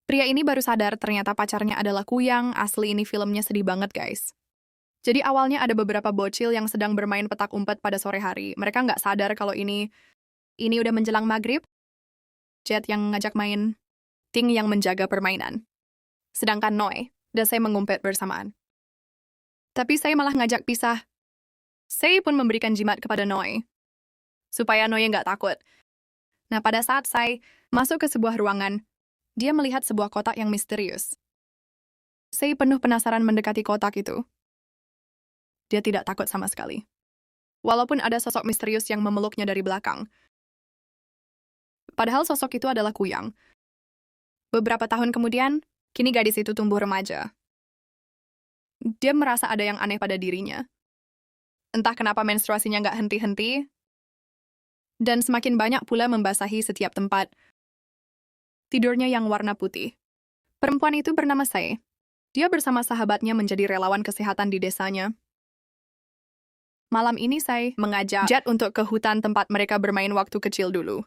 Pria ini baru sadar ternyata pacarnya adalah Kuyang. Asli ini filmnya sedih banget, guys. Jadi awalnya ada beberapa bocil yang sedang bermain petak umpet pada sore hari. Mereka nggak sadar kalau ini udah menjelang maghrib. Jet yang ngajak main, Ting yang menjaga permainan. Sedangkan Noi dan saya mengumpet bersamaan. Tapi saya malah ngajak pisah. Saya pun memberikan jimat kepada Noi, supaya Noi nggak takut. Nah, pada saat saya masuk ke sebuah ruangan, dia melihat sebuah kotak yang misterius. Saya penuh penasaran mendekati kotak itu. Dia tidak takut sama sekali. Walaupun ada sosok misterius yang memeluknya dari belakang. Padahal sosok itu adalah Kuyang. Beberapa tahun kemudian, kini gadis itu tumbuh remaja. Dia merasa ada yang aneh pada dirinya. Entah kenapa menstruasinya nggak henti-henti, dan semakin banyak pula membasahi setiap tempat. Tidurnya yang warna putih. Perempuan itu bernama Sei. Dia bersama sahabatnya menjadi relawan kesehatan di desanya. Malam ini Sei mengajak Jet untuk ke hutan tempat mereka bermain waktu kecil dulu.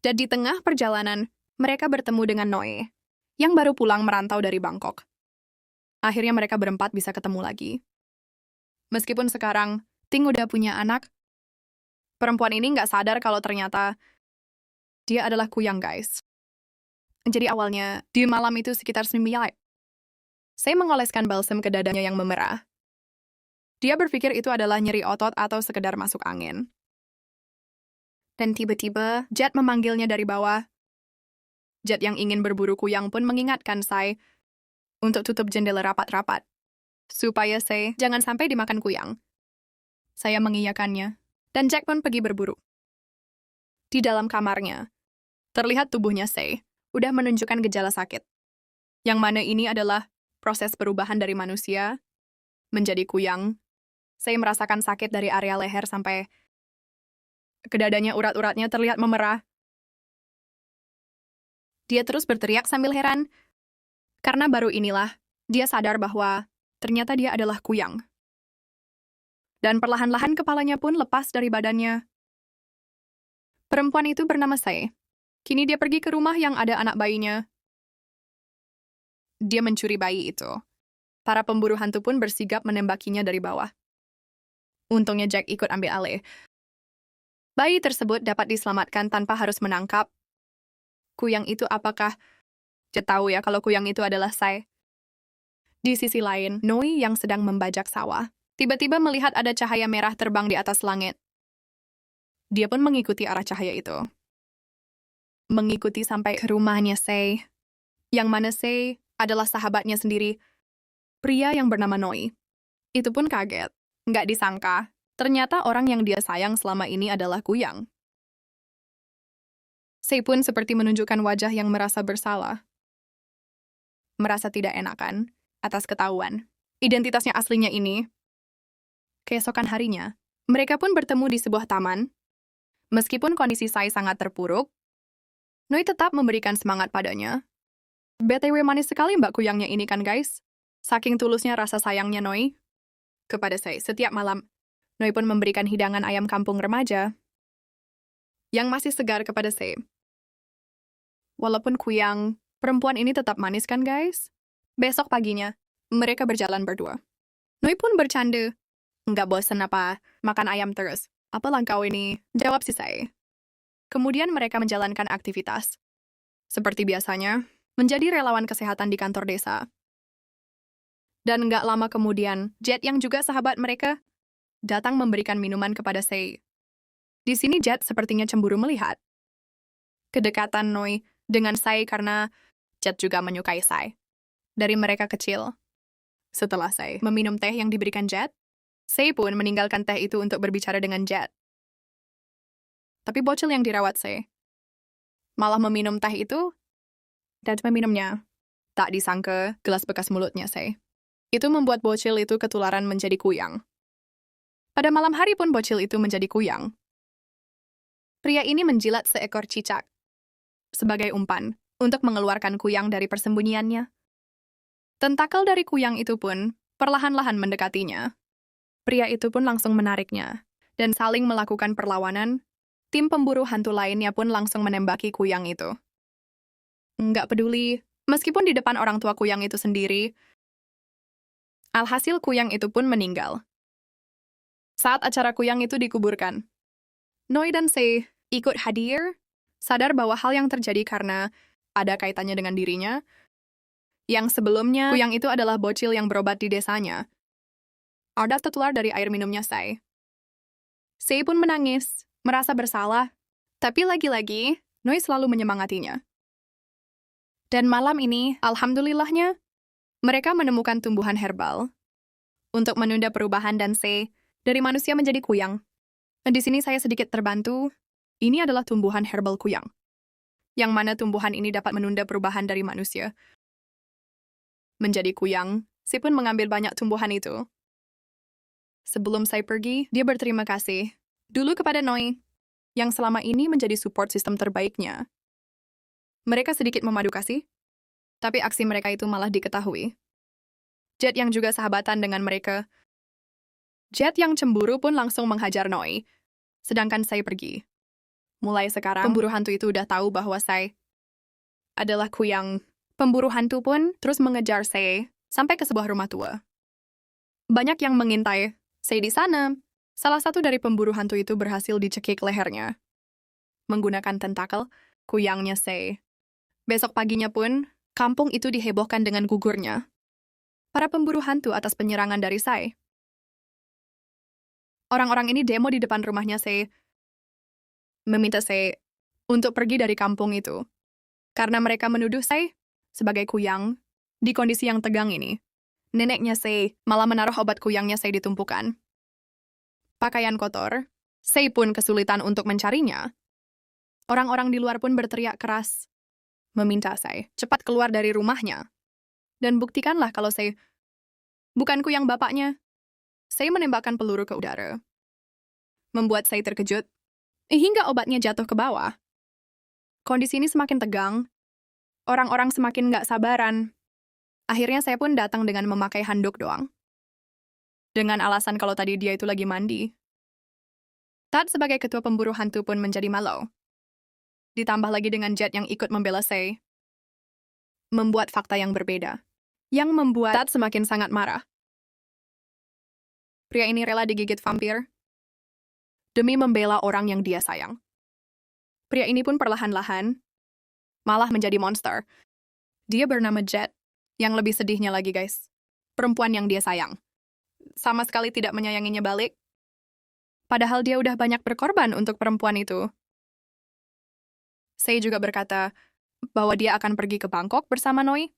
Dan di tengah perjalanan, mereka bertemu dengan Noi, yang baru pulang merantau dari Bangkok. Akhirnya mereka berempat bisa ketemu lagi. Meskipun sekarang Ting udah punya anak, perempuan ini nggak sadar kalau ternyata dia adalah Kuyang, guys. Jadi awalnya, di malam itu sekitar 9, saya mengoleskan balsam ke dadanya yang memerah. Dia berpikir itu adalah nyeri otot atau sekedar masuk angin. Dan tiba-tiba, Jet memanggilnya dari bawah. Jet yang ingin berburu Kuyang pun mengingatkan saya untuk tutup jendela rapat-rapat, supaya saya jangan sampai dimakan Kuyang. Saya mengiyakannya, dan Jack pun pergi berburu. Di dalam kamarnya, terlihat tubuhnya Sei udah menunjukkan gejala sakit. Yang mana ini adalah proses perubahan dari manusia menjadi Kuyang. Sei merasakan sakit dari area leher sampai ke dadanya, urat-uratnya terlihat memerah. Dia terus berteriak sambil heran, karena baru inilah dia sadar bahwa ternyata dia adalah Kuyang. Dan perlahan-lahan kepalanya pun lepas dari badannya. Perempuan itu bernama Sei. Kini dia pergi ke rumah yang ada anak bayinya. Dia mencuri bayi itu. Para pemburu hantu pun bersigap menembakinya dari bawah. Untungnya Jack ikut ambil alih. Bayi tersebut dapat diselamatkan tanpa harus menangkap Kuyang itu. Apakah Jack tahu ya kalau Kuyang itu adalah Sei? Di sisi lain, Noi yang sedang membajak sawah tiba-tiba melihat ada cahaya merah terbang di atas langit. Dia pun mengikuti arah cahaya itu. Mengikuti sampai ke rumahnya Sei, yang mana Sei adalah sahabatnya sendiri, pria yang bernama Noi. Itu pun kaget. Nggak disangka, ternyata orang yang dia sayang selama ini adalah Kuyang. Sei pun seperti menunjukkan wajah yang merasa bersalah. Merasa tidak enakan atas ketahuan identitasnya aslinya ini. Keesokan harinya, mereka pun bertemu di sebuah taman. Meskipun kondisi Sei sangat terpuruk, Noi tetap memberikan semangat padanya. BTW manis sekali Mbak Kuyangnya ini kan, guys? Saking tulusnya rasa sayangnya Noi kepada Sei. Setiap malam, Noi pun memberikan hidangan ayam kampung remaja yang masih segar kepada Sei. Walaupun Kuyang, perempuan ini tetap manis kan, guys? Besok paginya, mereka berjalan berdua. Noi pun bercanda. Nggak bosan apa makan ayam terus? Apalah kau ini? Jawab si Sei. Kemudian mereka menjalankan aktivitas. Seperti biasanya, menjadi relawan kesehatan di kantor desa. Dan nggak lama kemudian, Jet yang juga sahabat mereka datang memberikan minuman kepada Sei. Di sini Jet sepertinya cemburu melihat kedekatan Noi dengan Sei karena Jet juga menyukai Sei. Dari mereka kecil. Setelah Sei meminum teh yang diberikan Jet, Sei pun meninggalkan teh itu untuk berbicara dengan Jet. Tapi bocil yang dirawat Sei malah meminum teh itu dan meminumnya. Tak disangka gelas bekas mulutnya Sei. Itu membuat bocil itu ketularan menjadi Kuyang. Pada malam hari pun bocil itu menjadi Kuyang. Pria ini menjilat seekor cicak sebagai umpan untuk mengeluarkan Kuyang dari persembunyiannya. Tentakel dari Kuyang itu pun perlahan-lahan mendekatinya. Pria itu pun langsung menariknya, dan saling melakukan perlawanan. Tim pemburu hantu lainnya pun langsung menembaki Kuyang itu. Nggak peduli, meskipun di depan orang tua Kuyang itu sendiri. Alhasil Kuyang itu pun meninggal. Saat acara Kuyang itu dikuburkan, Noi dan Se ikut hadir, sadar bahwa hal yang terjadi karena ada kaitannya dengan dirinya. Yang sebelumnya, Kuyang itu adalah bocil yang berobat di desanya. Ada tertular dari air minumnya Se. Se pun menangis, merasa bersalah. Tapi lagi-lagi, Noi selalu menyemangatinya. Dan malam ini, alhamdulillahnya, mereka menemukan tumbuhan herbal untuk menunda perubahan dan Se dari manusia menjadi Kuyang. Dan di sini saya sedikit terbantu. Ini adalah tumbuhan herbal Kuyang, yang mana tumbuhan ini dapat menunda perubahan dari manusia menjadi Kuyang. Se pun mengambil banyak tumbuhan itu. Sebelum saya pergi, dia berterima kasih dulu kepada Noi, yang selama ini menjadi support sistem terbaiknya. Mereka sedikit memadu kasih, tapi aksi mereka itu malah diketahui. Jet yang juga sahabatan dengan mereka. Jet yang cemburu pun langsung menghajar Noi, sedangkan saya pergi. Mulai sekarang, pemburu hantu itu udah tahu bahwa saya adalah Kuyang. Pemburu hantu pun terus mengejar saya sampai ke sebuah rumah tua. Banyak yang mengintai saya di sana. Salah satu dari pemburu hantu itu berhasil dicekik lehernya menggunakan tentakel Kuyangnya saya. Besok paginya pun, kampung itu dihebohkan dengan gugurnya para pemburu hantu atas penyerangan dari saya. Orang-orang ini demo di depan rumahnya saya, meminta saya untuk pergi dari kampung itu, karena mereka menuduh saya sebagai Kuyang di kondisi yang tegang ini. Neneknya saya malah menaruh obat Kuyangnya saya di tumpukan pakaian kotor. Saya pun kesulitan untuk mencarinya. Orang-orang di luar pun berteriak keras, meminta saya cepat keluar dari rumahnya. Dan buktikanlah kalau saya bukan Kuyang bapaknya. Saya menembakkan peluru ke udara, membuat saya terkejut, hingga obatnya jatuh ke bawah. Kondisi ini semakin tegang. Orang-orang semakin nggak sabaran. Akhirnya saya pun datang dengan memakai handuk doang. Dengan alasan kalau tadi dia itu lagi mandi. Tad sebagai ketua pemburu hantu pun menjadi malu. Ditambah lagi dengan Jet yang ikut membela saya. Membuat fakta yang berbeda. Yang membuat Tad semakin sangat marah. Pria ini rela digigit vampir demi membela orang yang dia sayang. Pria ini pun perlahan-lahan malah menjadi monster. Dia bernama Jet. Yang lebih sedihnya lagi, guys. Perempuan yang dia sayang sama sekali tidak menyayanginya balik. Padahal dia udah banyak berkorban untuk perempuan itu. Saya juga berkata bahwa dia akan pergi ke Bangkok bersama Noi.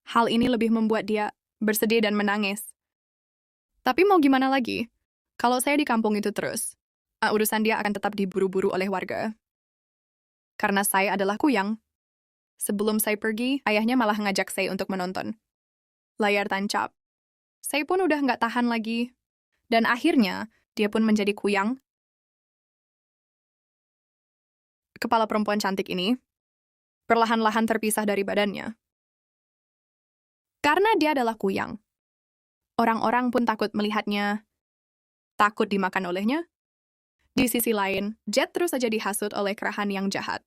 Hal ini lebih membuat dia bersedih dan menangis. Tapi mau gimana lagi? Kalau saya di kampung itu terus, urusan dia akan tetap diburu-buru oleh warga. Karena saya adalah Kuyang. Sebelum saya pergi, ayahnya malah ngajak saya untuk menonton layar tancap. Saya pun udah nggak tahan lagi. Dan akhirnya, dia pun menjadi Kuyang. Kepala perempuan cantik ini perlahan-lahan terpisah dari badannya. Karena dia adalah Kuyang. Orang-orang pun takut melihatnya, takut dimakan olehnya. Di sisi lain, Jet terus saja dihasut oleh kerahan yang jahat.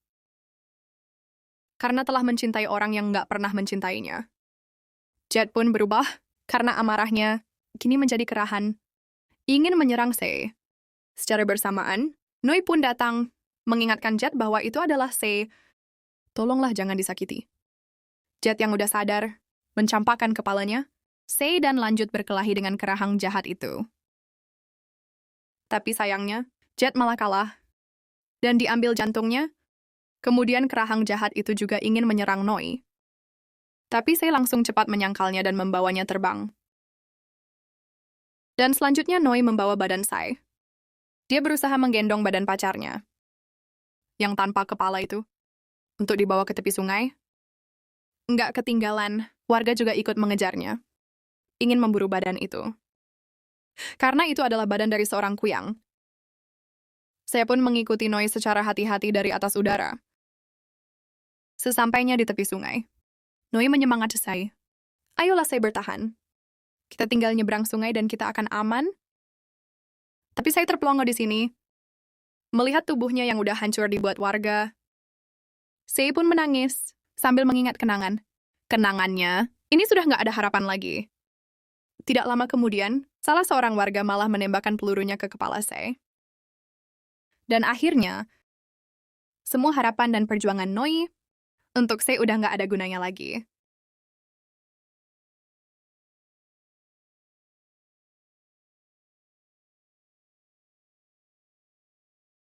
Karena telah mencintai orang yang nggak pernah mencintainya. Jet pun berubah karena amarahnya kini menjadi kerahan, ingin menyerang Se. Secara bersamaan, Noi pun datang, mengingatkan Jet bahwa itu adalah Se. Tolonglah jangan disakiti. Jet yang udah sadar, mencampakkan kepalanya, Se dan lanjut berkelahi dengan kerahang jahat itu. Tapi sayangnya, Jet malah kalah. Dan diambil jantungnya, kemudian kerahang jahat itu juga ingin menyerang Noi. Tapi saya langsung cepat menyangkalnya dan membawanya terbang. Dan selanjutnya Noi membawa badan saya. Dia berusaha menggendong badan pacarnya, yang tanpa kepala itu, untuk dibawa ke tepi sungai. Nggak ketinggalan, warga juga ikut mengejarnya, ingin memburu badan itu. Karena itu adalah badan dari seorang Kuyang. Saya pun mengikuti Noi secara hati-hati dari atas udara. Sesampainya di tepi sungai, Noi menyemangati saya. Ayolah saya bertahan. Kita tinggal nyebrang sungai dan kita akan aman. Tapi saya terpelongo di sini. Melihat tubuhnya yang udah hancur dibuat warga. Sei pun menangis, sambil mengingat kenangan. Kenangannya, ini sudah nggak ada harapan lagi. Tidak lama kemudian, salah seorang warga malah menembakkan pelurunya ke kepala Sei. Dan akhirnya, semua harapan dan perjuangan Noi untuk Sei udah nggak ada gunanya lagi.